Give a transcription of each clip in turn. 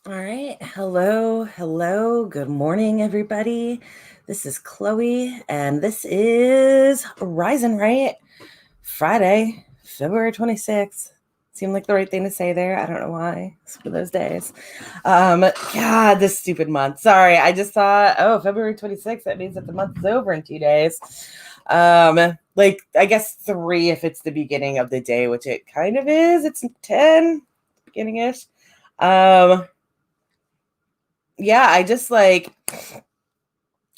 All right. Hello. Good morning, everybody. This is Chloe, and this is Rise and Right Friday, February 26th. Seemed like the right thing to say there. I don't know why. It's one of those days. God, this stupid month. Sorry, I just thought, February 26th. That means that the month is over in 2 days. I guess 3 if it's the beginning of the day, which it kind of is. It's 10, beginning-ish. Yeah, I just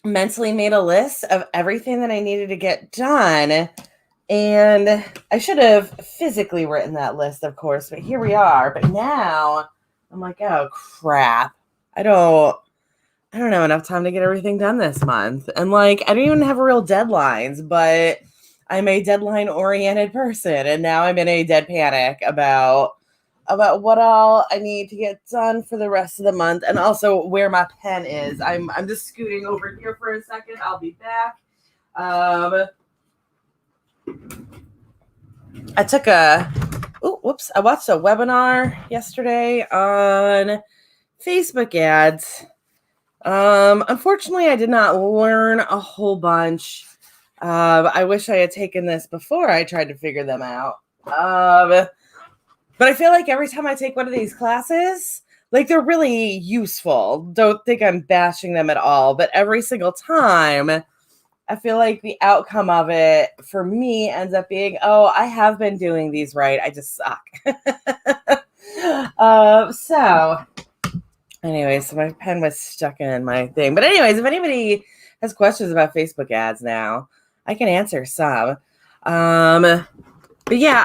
mentally made a list of everything that I needed to get done. And I should have physically written that list, of course, but here we are. But now I'm like, oh crap. I don't know enough time to get everything done this month. And I don't even have real deadlines, but I'm a deadline oriented person, and now I'm in a dead panic about what all I need to get done for the rest of the month, and also where my pen is. I'm just scooting over here for a second. I'll be back. I watched a webinar yesterday on Facebook ads. Unfortunately, I did not learn a whole bunch. I wish I had taken this before I tried to figure them out. But I feel like every time I take one of these classes, they're really useful. Don't think I'm bashing them at all, but every single time, I feel like the outcome of it for me ends up being, oh, I have been doing these right. I just suck. So my pen was stuck in my thing. But anyways, if anybody has questions about Facebook ads now, I can answer some. But yeah,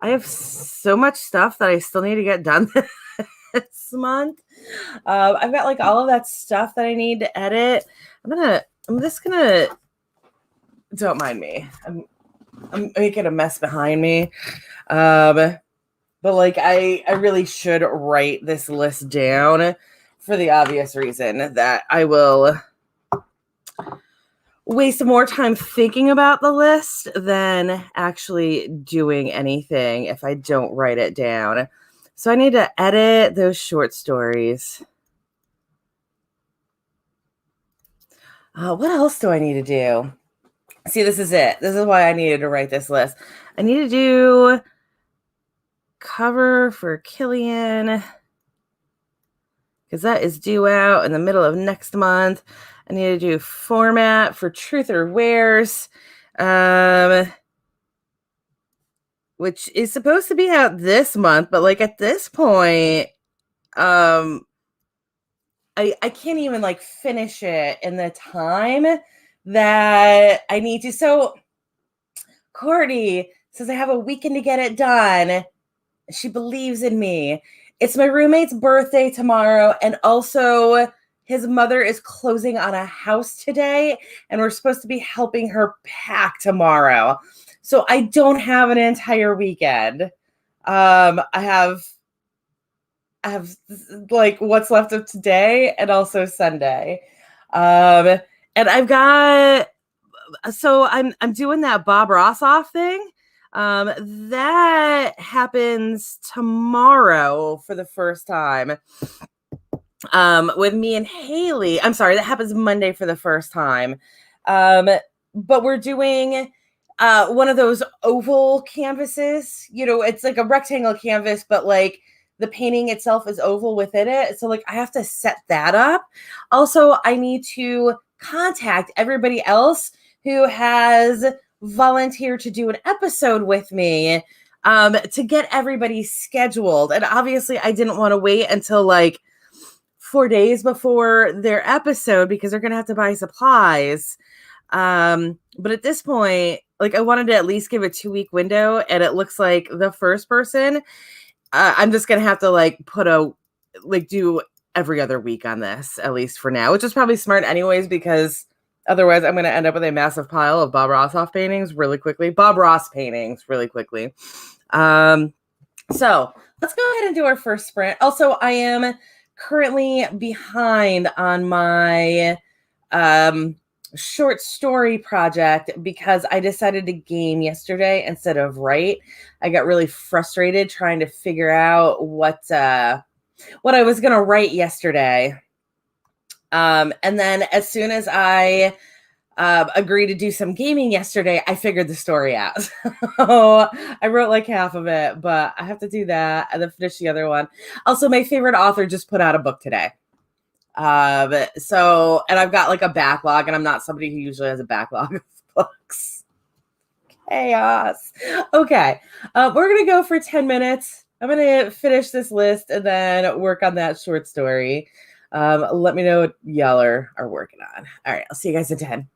I have so much stuff that I still need to get done this month. I've got all of that stuff that I need to edit. I'm just gonna, don't mind me. I'm making a mess behind me. But I really should write this list down for the obvious reason that I will waste more time thinking about the list than actually doing anything if I don't write it down. So I need to edit those short stories. What else do I need to do? See, this is it. This is why I needed to write this list. I need to do cover for Killian because that is due out in the middle of next month. I need to do format for Truth or Wares, which is supposed to be out this month, but at this point, I can't even finish it in the time that I need to. So Courtney says I have a weekend to get it done. She believes in me. It's my roommate's birthday tomorrow, and also his mother is closing on a house today, and we're supposed to be helping her pack tomorrow. So I don't have an entire weekend. I have what's left of today and also Sunday. And I'm doing that Bob Ross thing. That happens tomorrow for the first time. With me and Haley. I'm sorry, that happens Monday for the first time. But we're doing one of those oval canvases. It's like a rectangle canvas, but the painting itself is oval within it. So I have to set that up. Also, I need to contact everybody else who has volunteered to do an episode with me to get everybody scheduled. And obviously I didn't want to wait until 4 days before their episode because they're going to have to buy supplies. But at this point, I wanted to at least give a 2-week window, and it looks like the first person, I'm just going to have to do every other week on this, at least for now, which is probably smart anyways, because otherwise I'm going to end up with a massive pile of Bob Ross paintings really quickly. So let's go ahead and do our first sprint. Also, I am currently behind on my short story project because I decided to game yesterday instead of write. I got really frustrated trying to figure out what I was gonna write yesterday. And then as soon as I agreed to do some gaming yesterday, I figured the story out. So I wrote like half of it, but I have to do that and then finish the other one. Also, my favorite author just put out a book today. And I've got like a backlog, and I'm not somebody who usually has a backlog of books. Chaos. Okay. We're going to go for 10 minutes. I'm going to finish this list and then work on that short story. Let me know what y'all are working on. All right. I'll see you guys in 10.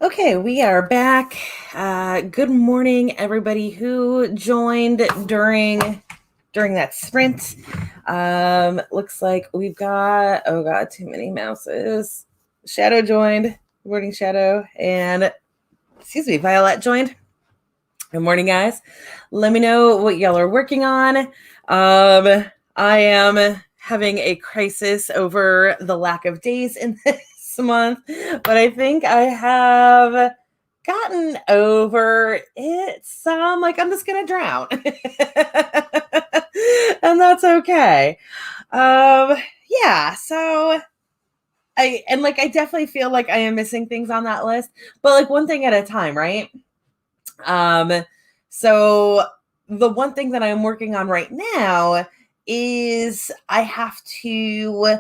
Okay, we are back. Good morning, everybody who joined during that sprint. Looks like we've got, oh god, too many mouses. Shadow joined. Good morning, Shadow. And excuse me, Violet joined. Good morning, guys. Let me know what y'all are working on. I am having a crisis over the lack of days in this month, but I think I have gotten over it some. Like, I'm just gonna drown. And that's okay. Yeah, so I definitely feel like I am missing things on that list, but like one thing at a time, right? So the one thing that I'm working on right now is I have to,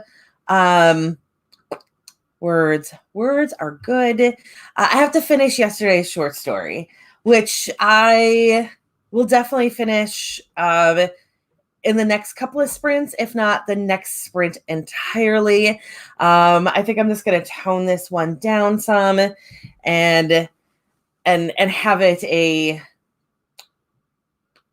words are good. I have to finish yesterday's short story, which I will definitely finish, in the next couple of sprints, if not the next sprint entirely. I think I'm just going to tone this one down some and have it a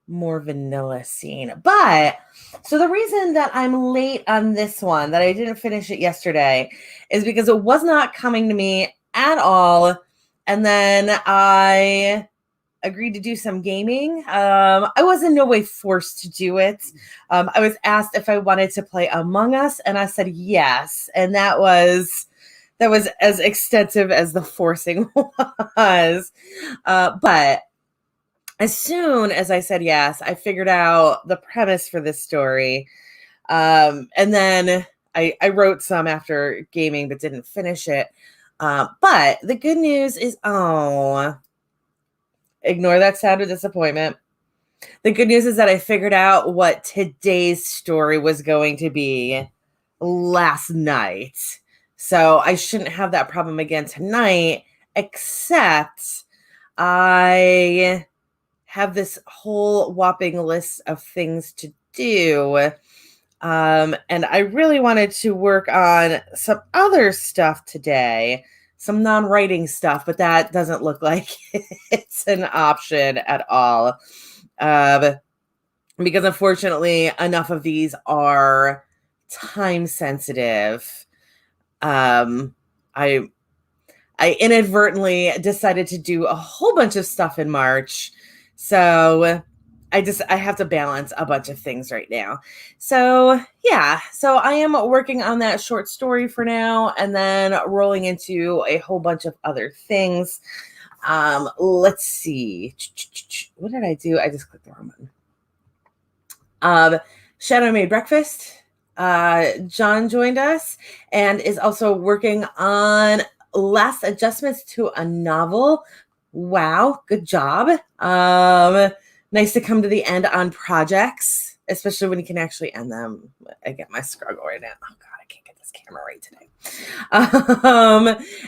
more vanilla scene. But so the reason that I'm late on this one, that I didn't finish it yesterday, is because it was not coming to me at all. And then I agreed to do some gaming. I was in no way forced to do it. I was asked if I wanted to play Among Us, and I said yes. And that was as extensive as the forcing was. But as soon as I said yes, I figured out the premise for this story. And then I wrote some after gaming, but didn't finish it. But the good news is, ignore that sound of disappointment. The good news is that I figured out what today's story was going to be last night. So I shouldn't have that problem again tonight, except I have this whole whopping list of things to do. And I really wanted to work on some other stuff today, some non-writing stuff, but that doesn't look like it's an option at all. Because unfortunately, enough of these are time sensitive. I inadvertently decided to do a whole bunch of stuff in March. So I have to balance a bunch of things right now. So yeah, so I am working on that short story for now, and then rolling into a whole bunch of other things. Let's see. What did I do? I just clicked the wrong button. Shadow made breakfast. John joined us and is also working on last adjustments to a novel. Wow, good job. Nice to come to the end on projects, especially when you can actually end them. I get my struggle right now. Oh God, I can't get this camera right today.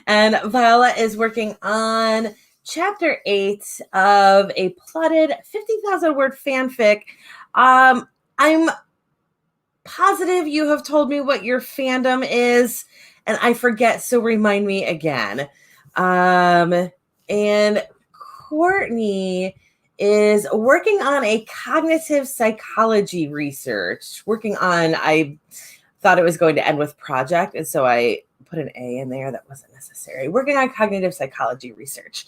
And Viola is working on chapter 8 of a plotted 50,000 word fanfic. I'm positive you have told me what your fandom is, and I forget, so remind me again. And Courtney is working on a cognitive psychology research. I thought it was going to end with project, and so I put an A in there. That wasn't necessary. Working on cognitive psychology research.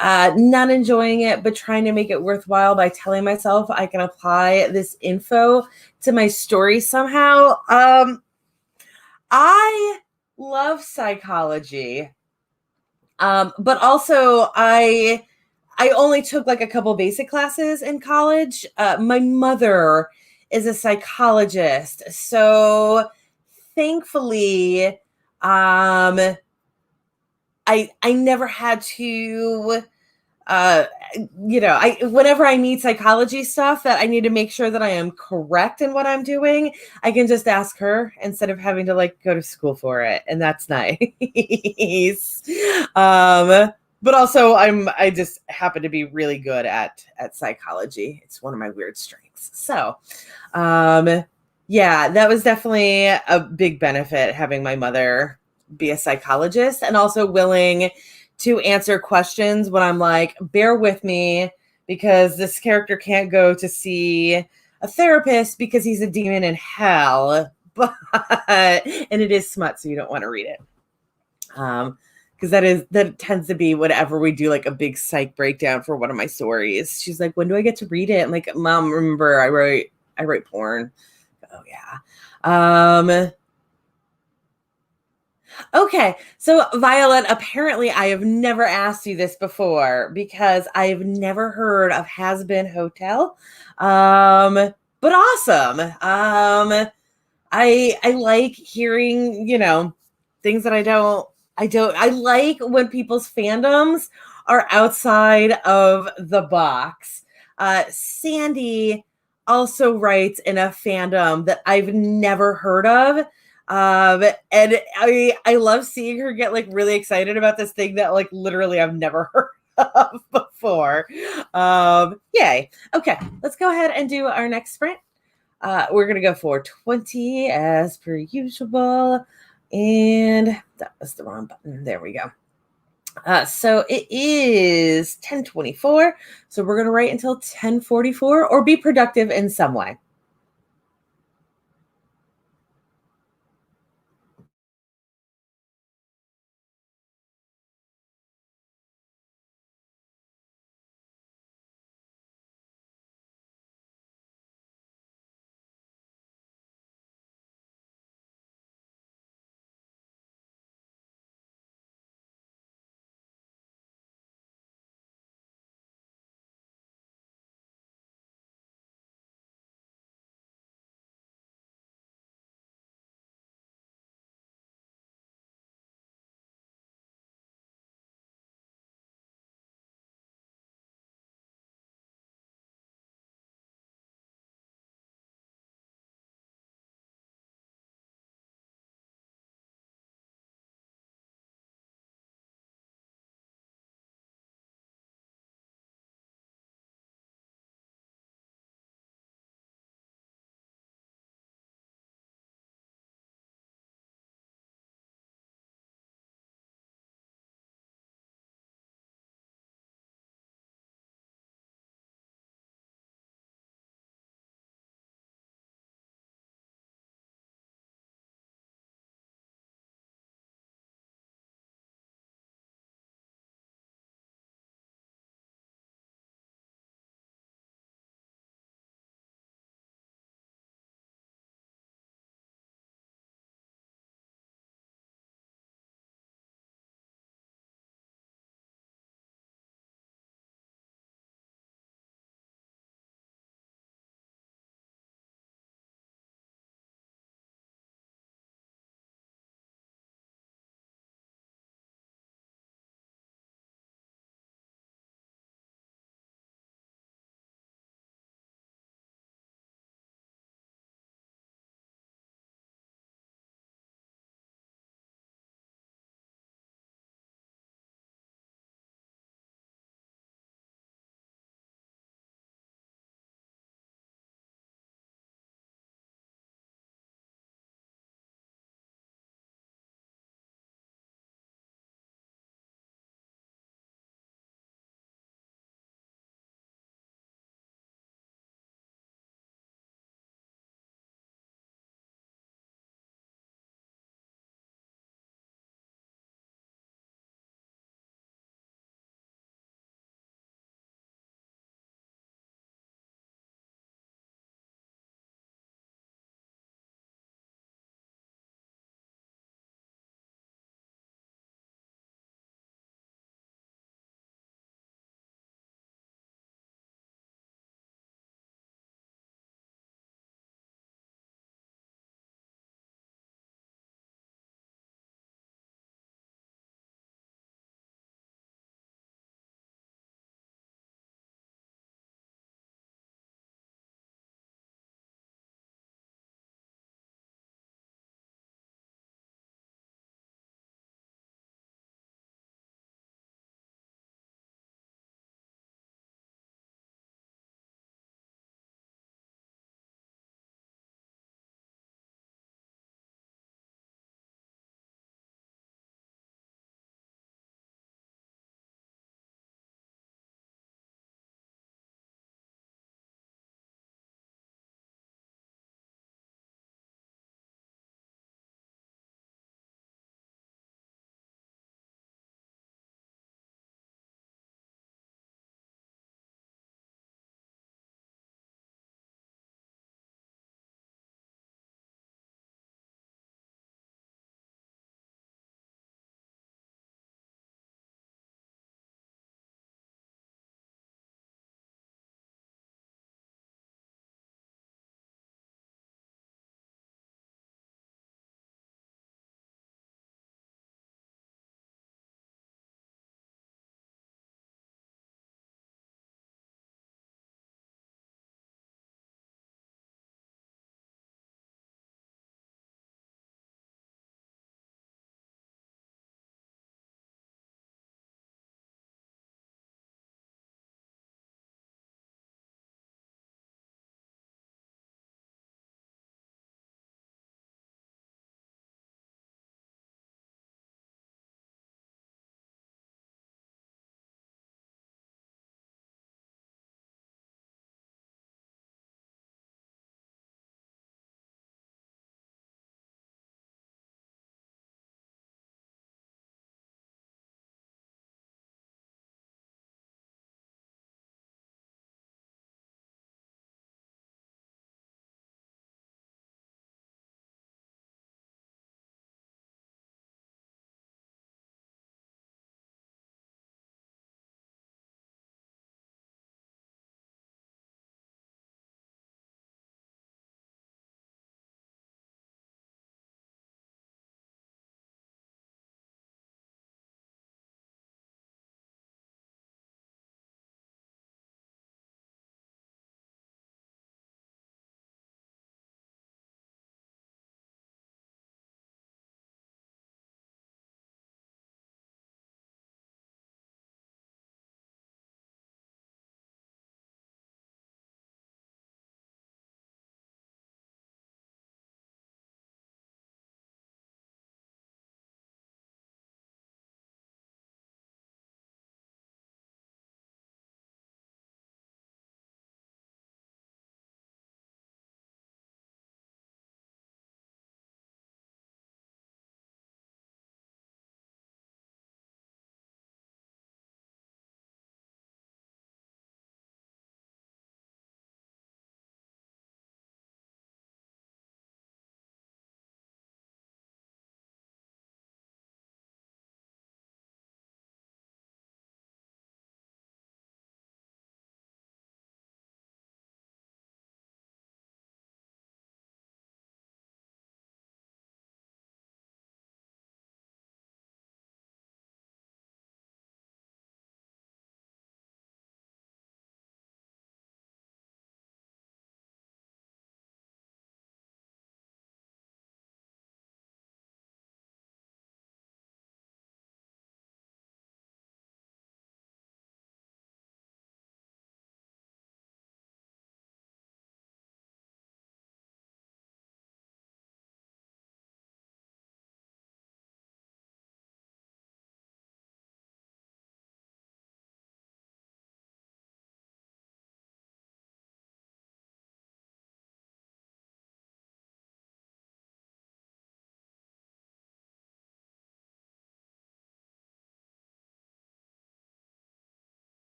Not enjoying it, but trying to make it worthwhile by telling myself I can apply this info to my story somehow. I love psychology. But also I only took like a couple basic classes in college. My mother is a psychologist. So thankfully, I never had to, whenever I need psychology stuff that I need to make sure that I am correct in what I'm doing, I can just ask her instead of having to like go to school for it. And that's nice. But also I just happen to be really good at psychology. It's one of my weird strengths. So, yeah, that was definitely a big benefit, having my mother be a psychologist and also willing to answer questions when I'm like, bear with me because this character can't go to see a therapist because he's a demon in hell. But and it is smut, so you don't want to read it. Because that tends to be whenever we do like a big psych breakdown for one of my stories. She's like, when do I get to read it? I'm like, Mom, remember I write porn. Oh yeah. Okay, so Violet, apparently I have never asked you this before because I've never heard of Has Been Hotel. But awesome. I like hearing, things that I like when people's fandoms are outside of the box. Sandy also writes in a fandom that I've never heard of. And I love seeing her get like really excited about this thing that like literally I've never heard of before. Yay. Okay, let's go ahead and do our next sprint. We're going to go for 20 as per usual. And that was the wrong button. There we go. So it is 10:24. So we're going to write until 10:44 or be productive in some way.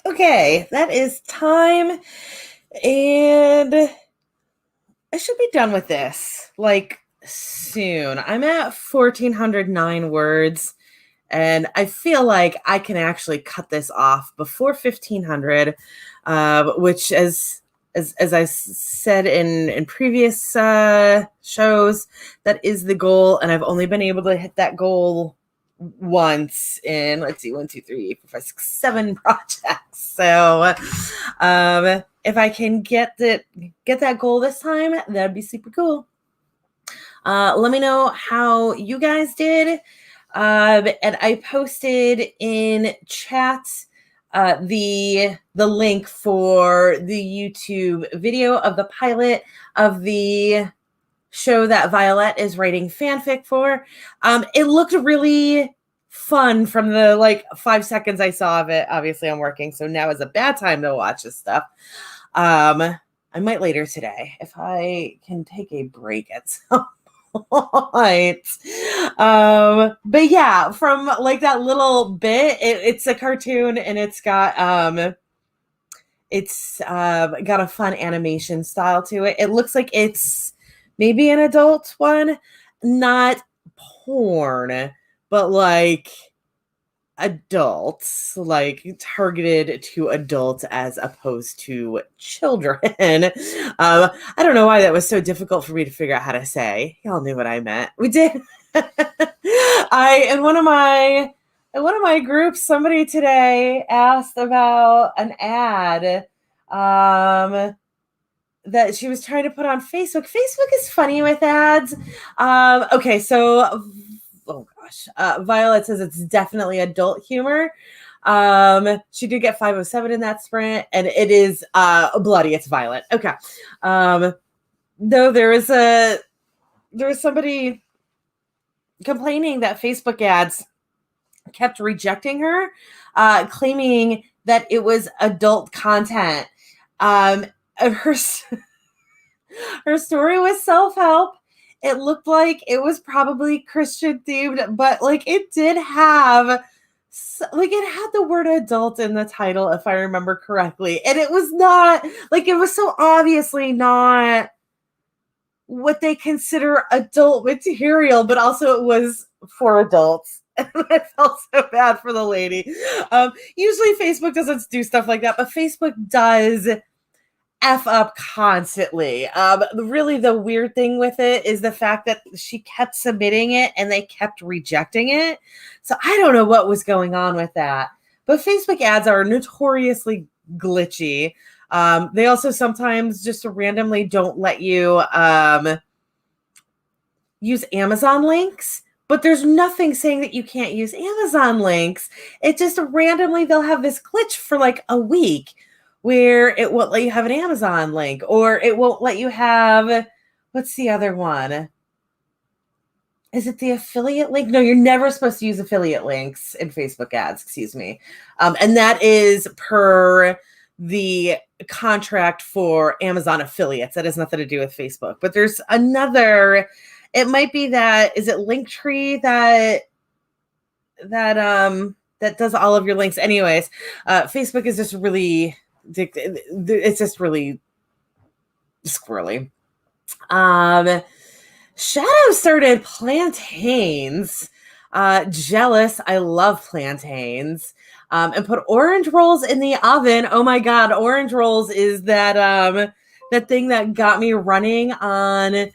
Okay, that is time, and I should be done with this like soon. I'm at 1,409 words, and I feel like I can actually cut this off before 1,500, which, as I said in previous shows, that is the goal, and I've only been able to hit that goal once in, let's see, 1, 2, 3, 4, 5, 6, 7 projects. So if I can get that goal this time, that'd be super cool. Let me know how you guys did. And I posted in chat the link for the YouTube video of the pilot of the show that Violet is writing fanfic for. It looked really fun from the 5 seconds I saw of it. Obviously, I'm working, so now is a bad time to watch this stuff. I might later today if I can take a break at some point. But yeah, from like that little bit, it's a cartoon, and it's got a fun animation style to it. It looks like it's maybe an adult one, not porn, but like adults, like targeted to adults as opposed to children. I don't know why that was so difficult for me to figure out how to say. Y'all knew what I meant. We did. In one of my groups, somebody today asked about an ad that she was trying to put on Facebook. Facebook is funny with ads. Okay, so oh gosh, Violet says it's definitely adult humor. She did get 507 in that sprint, and it is bloody. It's violent. Okay. Though there was somebody complaining that Facebook ads kept rejecting her, claiming that it was adult content. Her story was self-help. It looked like it was probably Christian themed, but like it did have, like it had the word adult in the title, if I remember correctly. And it was not, like it was so obviously not what they consider adult material, but also it was for adults. And I felt so bad for the lady. Usually Facebook doesn't do stuff like that, but Facebook does F up constantly. Really the weird thing with it is the fact that she kept submitting it and they kept rejecting it. So I don't know what was going on with that. But Facebook ads are notoriously glitchy. They also sometimes just randomly don't let you use Amazon links. But there's nothing saying that you can't use Amazon links. It just randomly, they'll have this glitch for like a week where it won't let you have an Amazon link, or it won't let you have, what's the other one? Is it the affiliate link? No, you're never supposed to use affiliate links in Facebook ads, excuse me. And that is per the contract for Amazon affiliates. That has nothing to do with Facebook. But there's another, it might be that, is it Linktree that does all of your links? Anyways, Facebook is just really, it's just really squirrely. Shadow started plantains. Jealous. I love plantains. And put orange rolls in the oven. Oh my God. Orange rolls is that thing that got me running on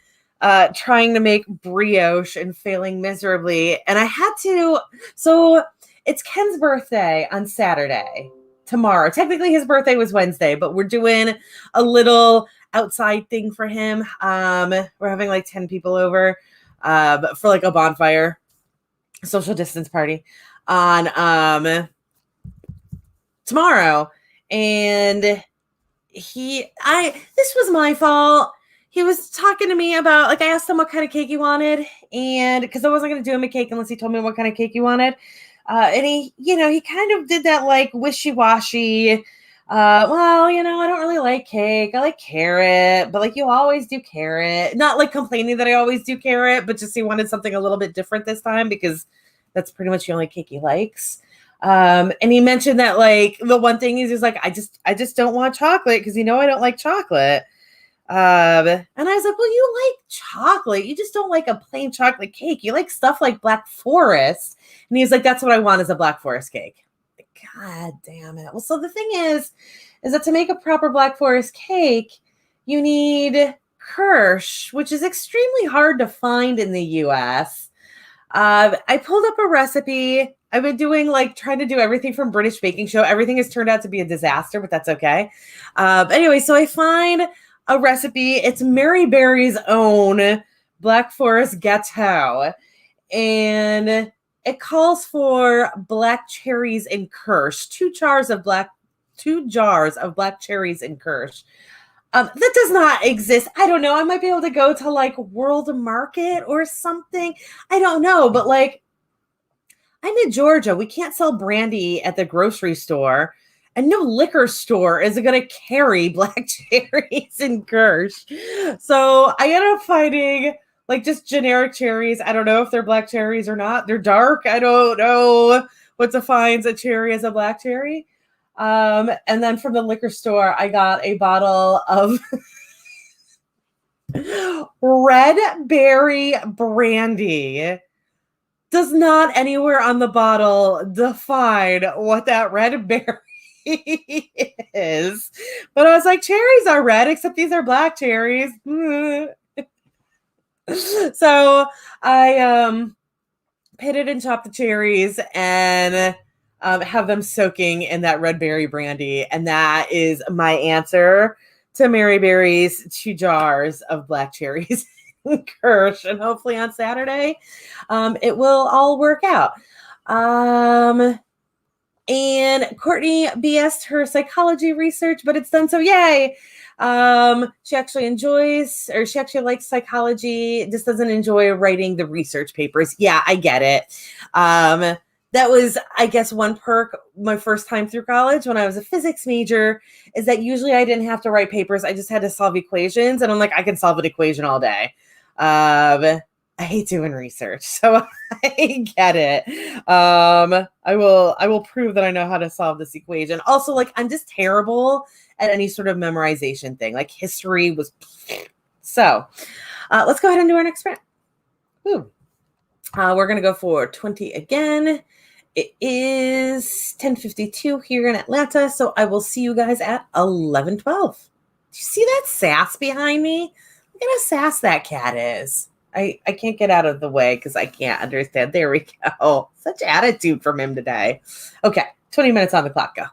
trying to make brioche and failing miserably. And I had to, so it's Ken's birthday on Saturday. Tomorrow. Technically his birthday was Wednesday, but we're doing a little outside thing for him. We're having like 10 people over for like a bonfire, social distance party on tomorrow. And this was my fault. He was talking to me about, like, I asked him what kind of cake he wanted, and because I wasn't going to do him a cake unless he told me what kind of cake he wanted. And he kind of did that like wishy-washy, well, I don't really like cake. I like carrot, but like you always do carrot. Not like complaining that I always do carrot, but just he wanted something a little bit different this time because that's pretty much the only cake he likes. And he mentioned that like the one thing is like, I just don't want chocolate because I don't like chocolate. And I was like, well, you like chocolate. You just don't like a plain chocolate cake. You like stuff like Black Forest. And he's like, that's what I want is a Black Forest cake. God damn it. Well, so the thing is that to make a proper Black Forest cake, you need Kirsch, which is extremely hard to find in the US. I pulled up a recipe. I've been doing like trying to do everything from British Baking Show. Everything has turned out to be a disaster, but that's okay. Anyway, so I find a recipe. It's Mary Berry's own Black Forest Gâteau, and it calls for black cherries and Kirsch. Two jars of black cherries and Kirsch. That does not exist. I don't know. I might be able to go to like World Market or something. I don't know, but like I'm in Georgia. We can't sell brandy at the grocery store, and no liquor store is going to carry black cherries and Kirsch. So I ended up finding like just generic cherries. I don't know if they're black cherries or not. They're dark. I don't know what defines a cherry as a black cherry. And then from the liquor store, I got a bottle of red berry brandy. Does not anywhere on the bottle define what that red berry is. But I was like, cherries are red, except these are black cherries. So I pitted and chopped the cherries and have them soaking in that red berry brandy. And that is my answer to Mary Berry's 2 jars of black cherries and Kirsch. And hopefully on Saturday, it will all work out. And Courtney BS'd her psychology research, but it's done. So yay. She actually likes psychology, just doesn't enjoy writing the research papers. Yeah, I get it. That was, I guess, one perk my first time through college when I was a physics major is that usually I didn't have to write papers. I just had to solve equations. And I'm like, I can solve an equation all day. I hate doing research, so I get it. I will prove that I know how to solve this equation. Also, like I'm just terrible at any sort of memorization thing. Like history was so. Let's go ahead and do our next round. Ooh. We're gonna go for 20 again. It is 10:52 here in Atlanta, so I will see you guys at 11:12. Do you see that sass behind me? Look at how sass that cat is. I can't get out of the way because I can't understand. There we go. Such attitude from him today. Okay, 20 minutes on the clock. Go.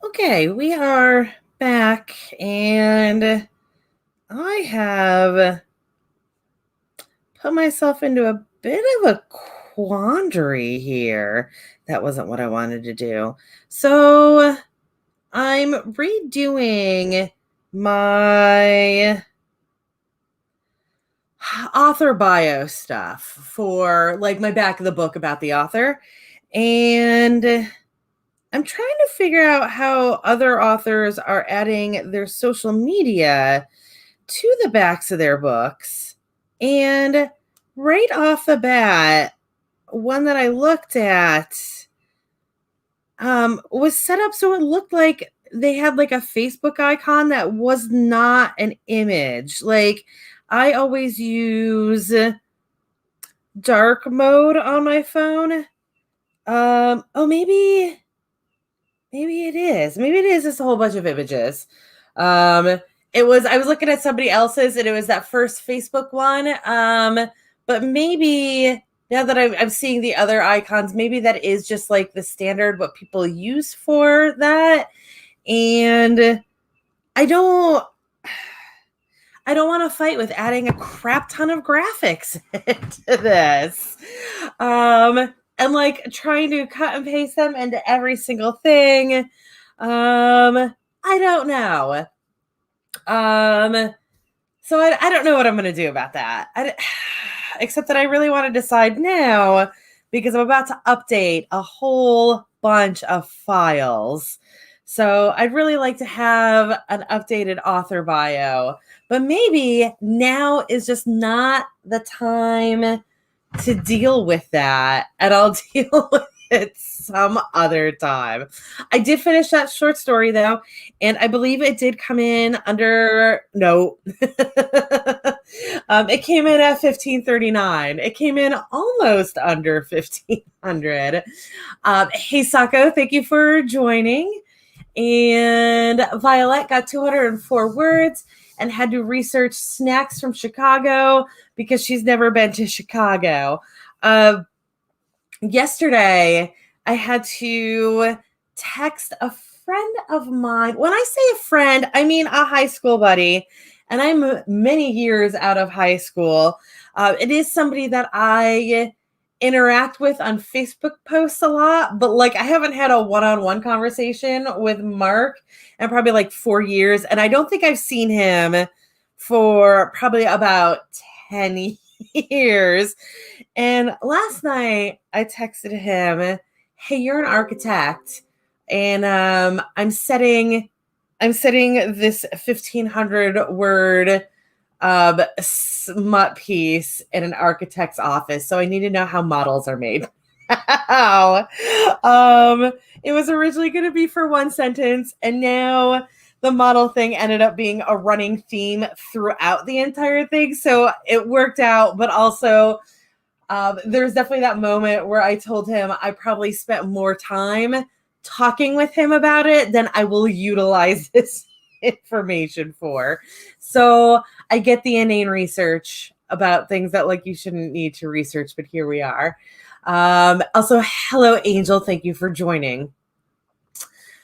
Okay, we are back, and I have put myself into a bit of a quandary here. That wasn't what I wanted to do. So I'm redoing my author bio stuff for like my back of the book about the author. And I'm trying to figure out how other authors are adding their social media to the backs of their books. And right off the bat, one that I looked at was set up so it looked like they had like a Facebook icon that was not an image. Like I always use dark mode on my phone. Oh, maybe it is. Maybe it is just a whole bunch of images. It was, I was looking at somebody else's and it was that first Facebook one. But maybe now that I'm seeing the other icons, maybe that is just like the standard what people use for that. And I don't want to fight with adding a crap ton of graphics to this. And like trying to cut and paste them into every single thing. I don't know. So I don't know what I'm going to do about that. Except that I really want to decide now because I'm about to update a whole bunch of files. So I'd really like to have an updated author bio, but maybe now is just not the time to deal with that, and I'll deal with it some other time. I did finish that short story though, and I believe it did come in under it came in at 1539. It came in almost under 1500. Hey Sako, thank you for joining. And Violet got 204 words and had to research snacks from Chicago because she's never been to Chicago. Yesterday, I had to text a friend of mine. When I say a friend, I mean a high school buddy. And I'm many years out of high school. It is somebody that I interact with on Facebook posts a lot, but like I haven't had a one-on-one conversation with Mark in probably like 4 years. And I don't think I've seen him for probably about 10 years. And last night I texted him, "Hey, you're an architect, and I'm setting this 1,500 word smut piece in an architect's office, so I need to know how models are made." It was originally going to be for one sentence, and now the model thing ended up being a running theme throughout the entire thing. So it worked out, but also there's definitely that moment where I told him I probably spent more time talking with him about it than I will utilize this information for. So I get the inane research about things that like you shouldn't need to research, but here we are. Also, hello, Angel. Thank you for joining.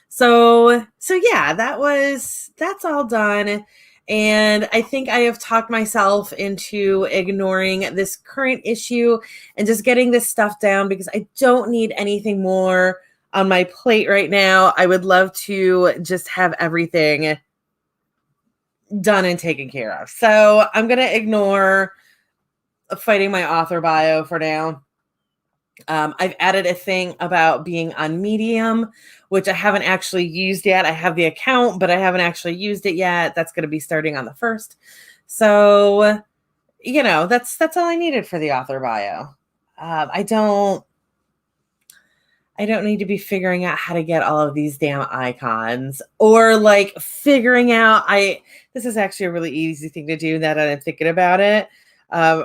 So yeah, that's all done. And I think I have talked myself into ignoring this current issue and just getting this stuff down because I don't need anything more on my plate right now. I would love to just have everything done and taken care of. So I'm going to ignore fighting my author bio for now. I've added a thing about being on Medium, which I haven't actually used yet. I have the account, but I haven't actually used it yet. That's going to be starting on the 1st. So, that's all I needed for the author bio. I don't need to be figuring out how to get all of these damn icons or like figuring out, this is actually a really easy thing to do now that I'm thinking about it.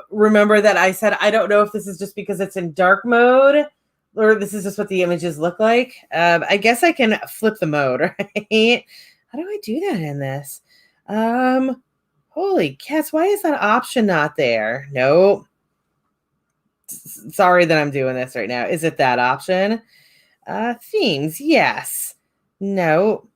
Remember that I said, I don't know if this is just because it's in dark mode or this is just what the images look like. I guess I can flip the mode, right? How do I do that in this? Holy cats, why is that option not there? Nope. Sorry that I'm doing this right now. Is it that option? Themes, yes. No.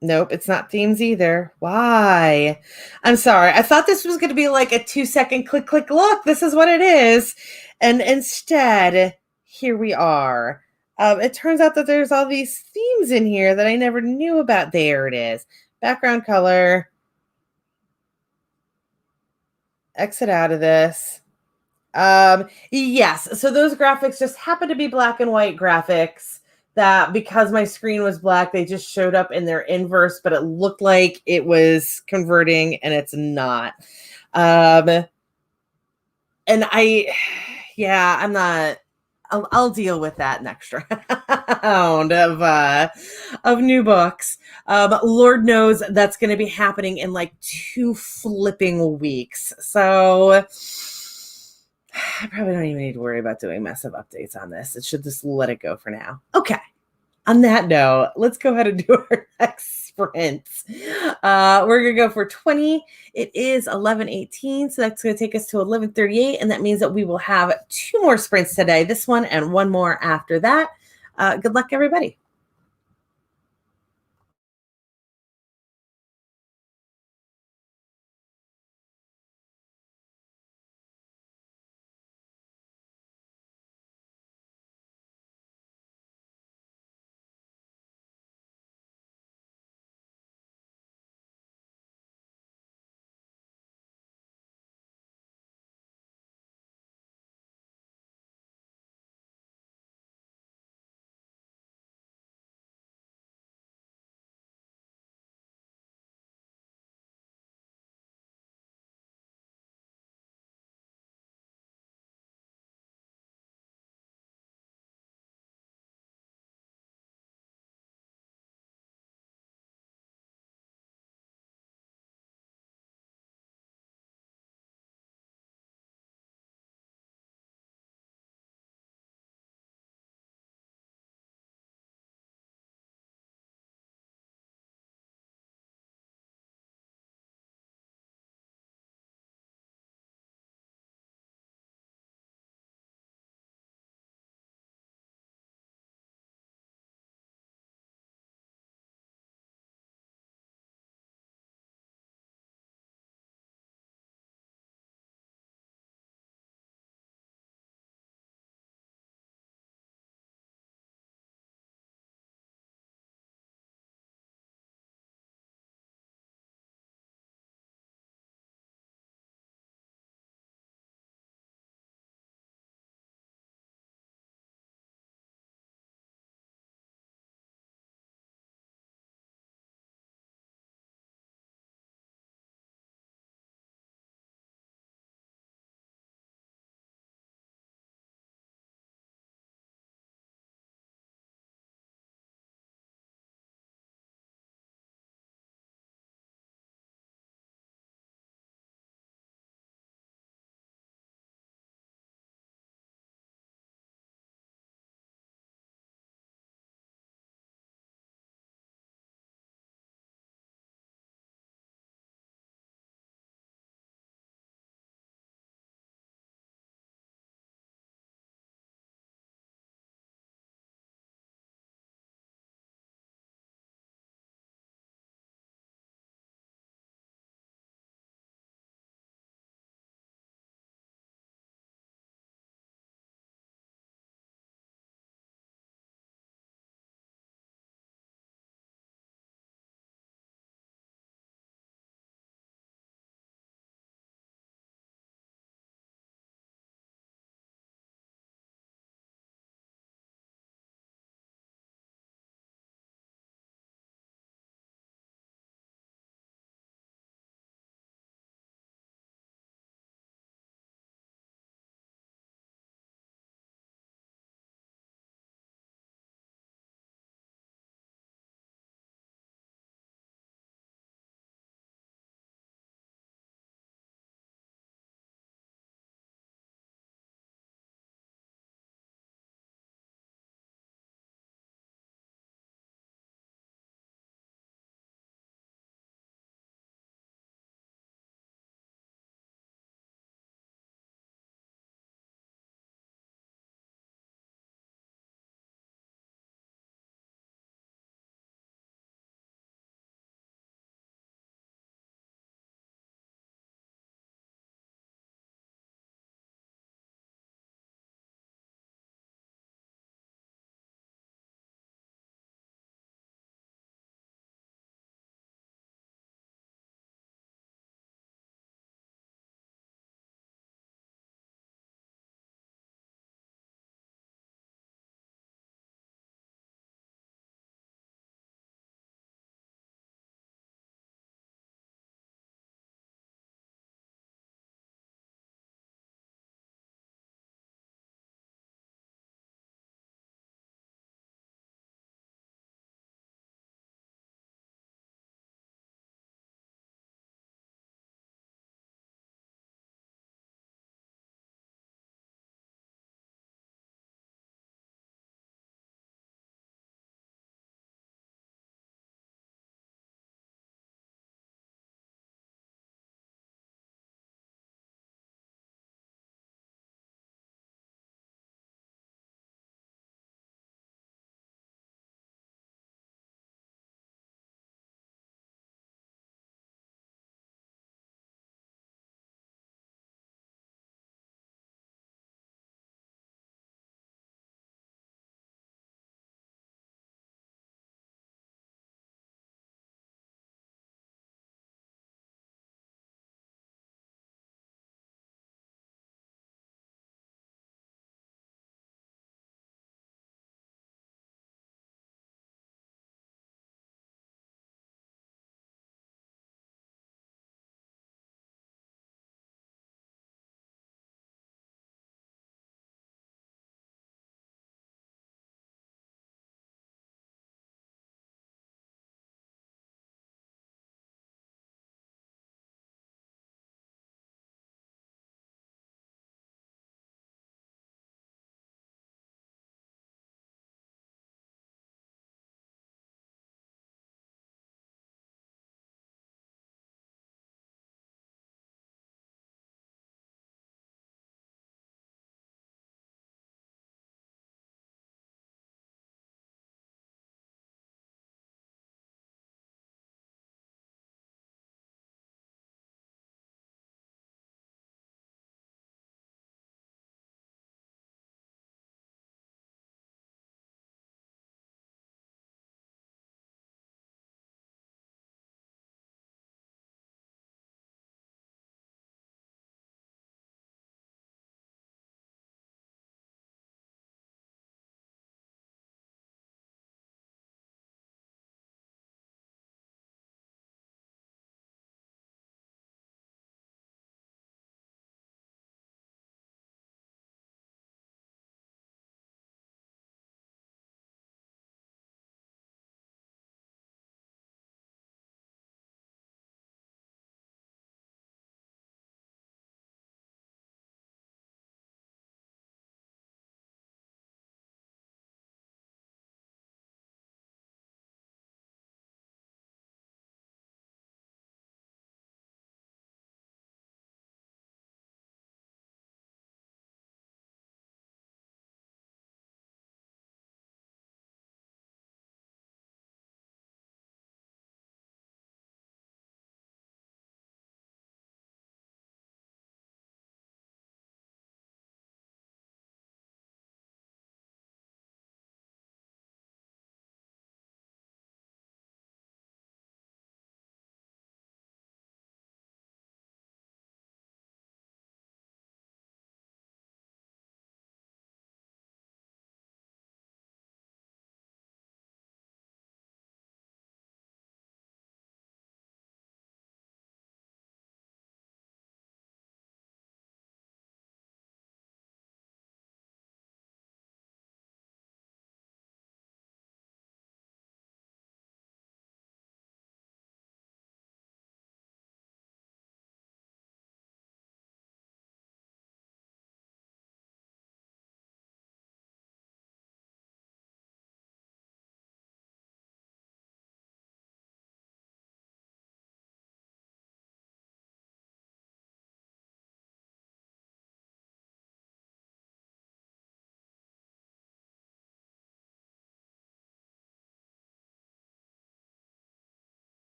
Nope, it's not themes either. Why? I'm sorry. I thought this was going to be like a 2-second click, click, look, this is what it is. And instead, here we are. It turns out that there's all these themes in here that I never knew about. There it is. Background color. Exit out of this. Yes. So those graphics just happen to be black and white graphics that because my screen was black, they just showed up in their inverse, but it looked like it was converting and it's not. Um, and yeah, I'm not, I'll deal with that next round of new books. Lord knows that's going to be happening in like 2 flipping weeks. So I probably don't even need to worry about doing massive updates on this. It should just let it go for now. Okay. On that note, let's go ahead and do our next sprint. We're going to go for 20. It is 11:18, so that's going to take us to 11:38, and that means that we will have 2 more sprints today, this one and one more after that. Good luck, everybody.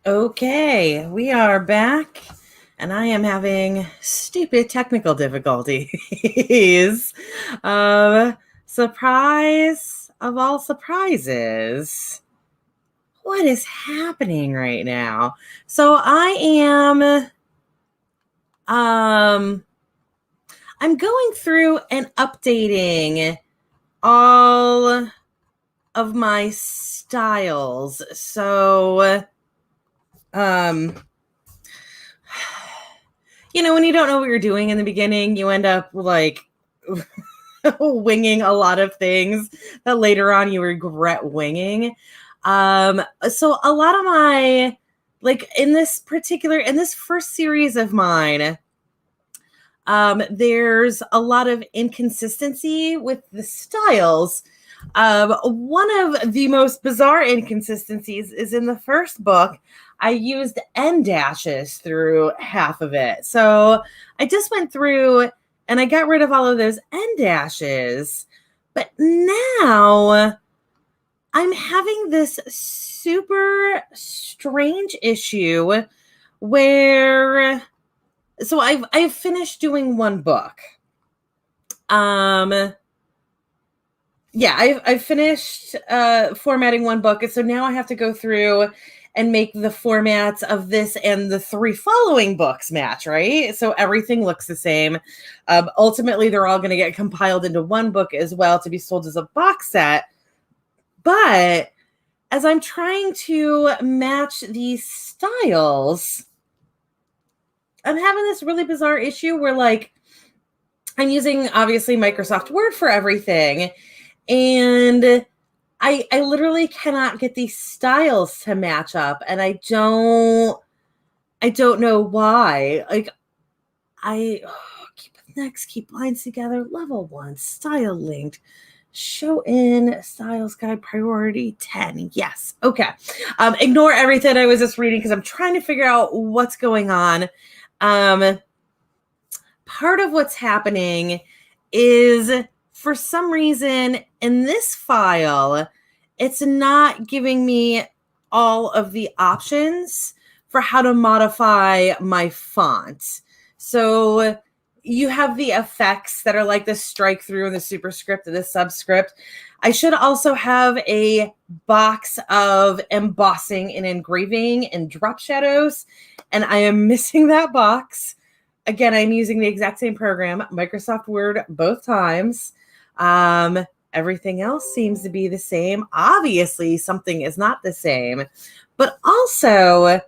Okay, we are back, and I am having stupid technical difficulties. Surprise of all surprises. What is happening right now? So um I'm going through and updating all of my styles. So when you don't know what you're doing in the beginning, you end up like winging a lot of things that later on you regret winging. So a lot of my, like in this first series of mine, there's a lot of inconsistency with the styles. One of the most bizarre inconsistencies is in the first book. I used N dashes through half of it. So I just went through and I got rid of all of those N dashes. But now I'm having this super strange issue where I've finished doing one book. I've finished formatting one book, and so now I have to go through and make the formats of this and the 3 following books match, right? So everything looks the same. Ultimately, they're all going to get compiled into one book as well to be sold as a box set. But as I'm trying to match these styles, I'm having this really bizarre issue where, like, I'm using, obviously, Microsoft Word for everything. And I literally cannot get these styles to match up. And I don't know why. Like, keep lines together, level 1, style linked, show in styles guide priority 10. Yes. Okay. Ignore everything I was just reading because I'm trying to figure out what's going on. Part of what's happening is, for some reason in this file, it's not giving me all of the options for how to modify my font. So you have the effects that are like the strike through and the superscript and the subscript. I should also have a box of embossing and engraving and drop shadows, and I am missing that box. Again, I'm using the exact same program, Microsoft Word, both times. Everything else seems to be the same. Obviously, something is not the same. But also,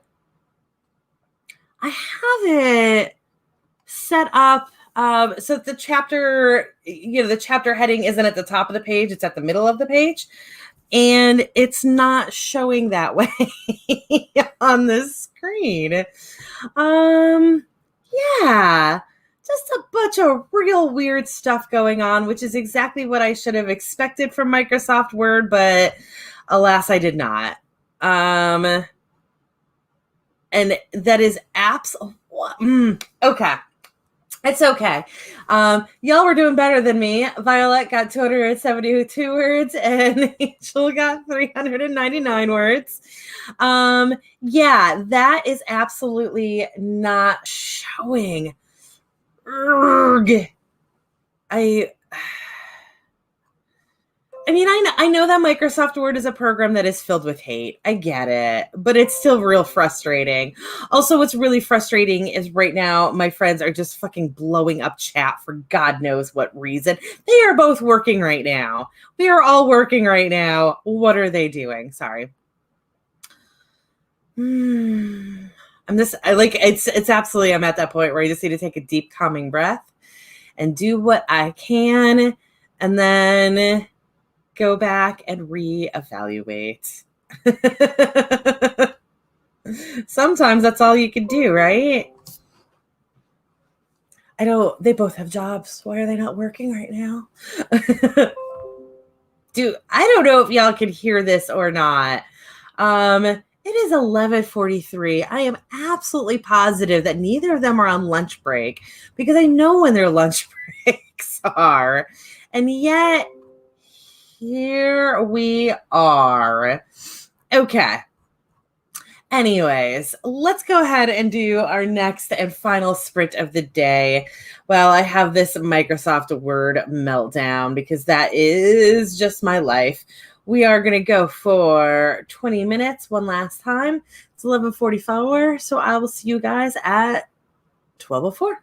I have it set up so the chapter, the chapter heading isn't at the top of the page. It's at the middle of the page. And it's not showing that way on the screen. Yeah, just a bunch of real weird stuff going on, which is exactly what I should have expected from Microsoft Word, but alas, I did not. And that is okay. It's okay. Y'all were doing better than me. Violet got 272 words and Angel got 399 words. Yeah, that is absolutely not showing. Urgh. I mean, I know that Microsoft Word is a program that is filled with hate. I get it, but it's still real frustrating. Also, what's really frustrating is right now my friends are just fucking blowing up chat for God knows what reason. They are both working right now. We are all working right now. What are they doing? Sorry. It's absolutely, I'm at that point where I just need to take a deep, calming breath and do what I can, and then go back and reevaluate. Sometimes that's all you can do, right? They both have jobs. Why are they not working right now? Dude, I don't know if y'all can hear this or not. It is 11:43. I am absolutely positive that neither of them are on lunch break because I know when their lunch breaks are. And yet, here we are. Okay. Anyways, let's go ahead and do our next and final sprint of the day. Well, I have this Microsoft Word meltdown because that is just my life. We are going to go for 20 minutes one last time. It's 11:44, so I will see you guys at 12:04.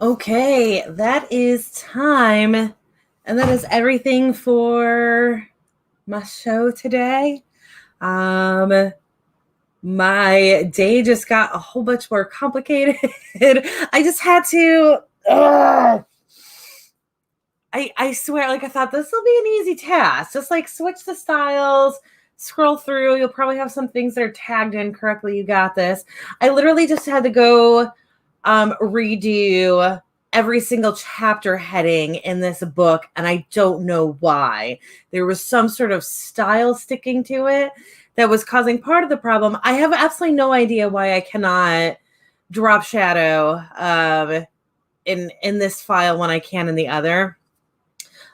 Okay, that is time. And that is everything for my show today. My day just got a whole bunch more complicated. I just had to. I swear, like I thought this will be an easy task. Just like switch the styles, scroll through. You'll probably have some things that are tagged in correctly. You got this. I literally just had to go redo every single chapter heading in this book, and I don't know why. There was some sort of style sticking to it that was causing part of the problem. I have absolutely no idea why I cannot drop shadow in this file when I can in the other.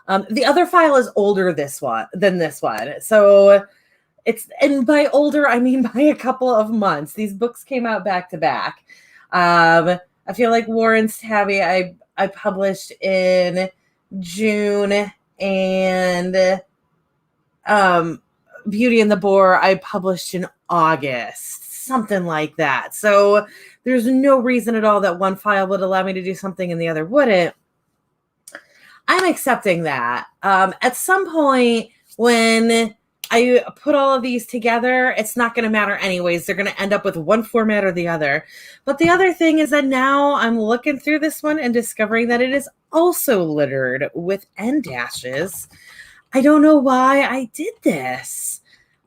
The other file is older than this one. So and by older, I mean by a couple of months. These books came out back to back. I feel like Warren's Tabby I published in June, and Beauty and the Boar I published in August, something like that. So there's no reason at all that one file would allow me to do something and the other wouldn't. I'm accepting that. At some point when I put all of these together, it's not going to matter anyways. They're going to end up with one format or the other. But the other thing is that now I'm looking through this one and discovering that it is also littered with end dashes. I don't know why I did this.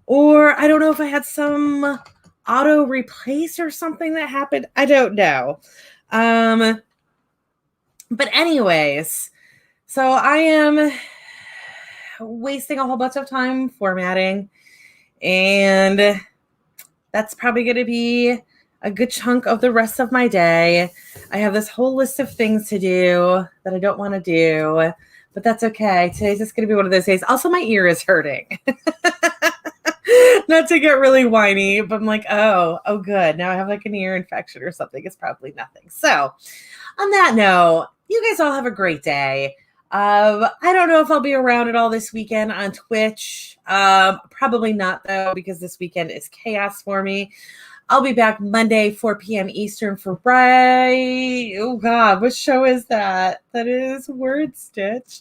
Or I don't know if I had some auto replace or something that happened. I don't know. But anyways, so I am wasting a whole bunch of time formatting, and that's probably going to be a good chunk of the rest of my day. I have this whole list of things to do that I don't want to do, but that's okay. Today's just going to be one of those days. Also, my ear is hurting. Not to get really whiny, but I'm like, oh, good. Now I have like an ear infection or something. It's probably nothing. So on that note, you guys all have a great day. I don't know if I'll be around at all this weekend on Twitch. Probably not, though, because this weekend is chaos for me. I'll be back Monday, 4 p.m. Eastern for oh God, what show is that? That is Word Stitch.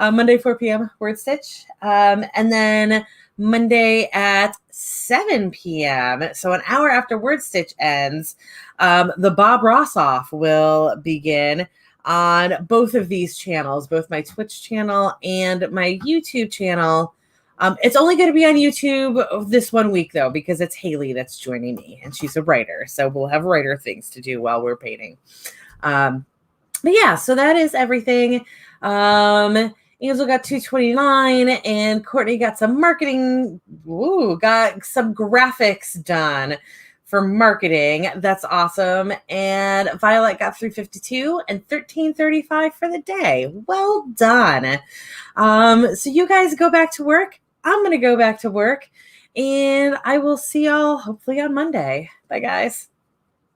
Monday, 4 p.m. Word Stitch. And then Monday at 7 p.m. So an hour after Word Stitch ends, the Bob Ross off will begin on both of these channels, both my Twitch channel and my YouTube channel. It's only going to be on YouTube this 1 week, though, because it's Haley that's joining me, and she's a writer. So we'll have writer things to do while we're painting. But yeah, so that is everything. Angel got 229, and Courtney got some marketing. Got some graphics done for marketing. That's awesome. And Violet got 352 and 1335 for the day. Well done. So you guys go back to work. I'm going to go back to work, and I will see y'all hopefully on Monday. Bye, guys.